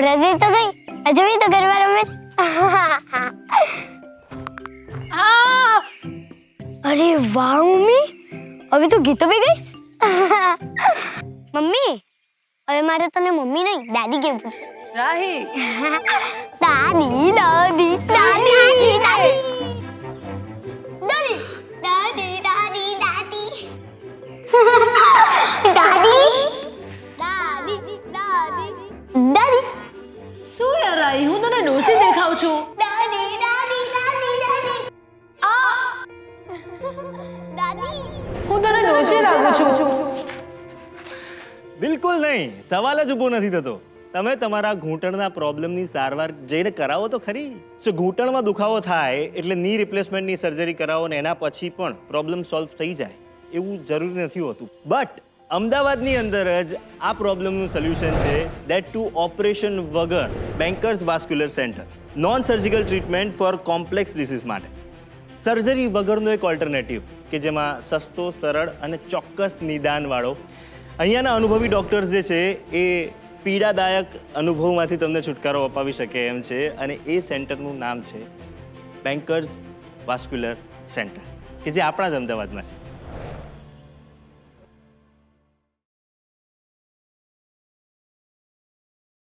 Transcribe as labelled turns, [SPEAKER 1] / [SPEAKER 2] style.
[SPEAKER 1] નવરાત્રી તો ગઈ, હજુ તો ગરબા રમે છે. અરે વાહ મમ્મી, હવે તો ગીતો બી ગઈશ. મમ્મી, હવે મારે તને મમ્મી નહીં દાદી કેવું છે.
[SPEAKER 2] રાહી
[SPEAKER 1] દાદી દાદી દાદી દાદી દાદી દાદી દાદી દાદી દાદી દાદી દાદી દાદી
[SPEAKER 2] શું યાર રાહી, હું તને ડોસી દેખાવ છું.
[SPEAKER 1] દાદી દાદી દાદી દાદી દાદી
[SPEAKER 2] હું તને ડોસી લાગુ છું.
[SPEAKER 3] બિલકુલ નહીં, સવાલ જ ઊભો નથી થતો. તમે તમારા ઘૂંટણના પ્રોબ્લેમની સારવાર જઈને કરાવો તો ખરી. સો ઘૂંટણમાં દુખાવો થાય એટલે ની રિપ્લેસમેન્ટની સર્જરી કરાવો ને એના પછી પણ પ્રોબ્લેમ સોલ્વ થઈ જાય એવું જરૂરી નથી હોતું. બટ અમદાવાદની અંદર જ આ પ્રોબ્લેમનું સોલ્યુશન છે, દેટ ટુ ઓપરેશન વગર Bankers Vascular Centre, non surgical treatment for complex disease માટે. સર્જરી વગરનો એક ઓલ્ટરનેટિવ કે જેમાં સસ્તો, સરળ અને ચોક્કસ નિદાનવાળો. અહીંયાના અનુભવી ડૉક્ટર્સ જે છે એ પીડાદાયક અનુભવમાંથી તમને છુટકારો અપાવી શકે એમ છે, અને એ સેન્ટરનું નામ છે બેન્કર્સ વાસ્ક્યુલર સેન્ટર, કે જે આપણા જ અમદાવાદમાં છે.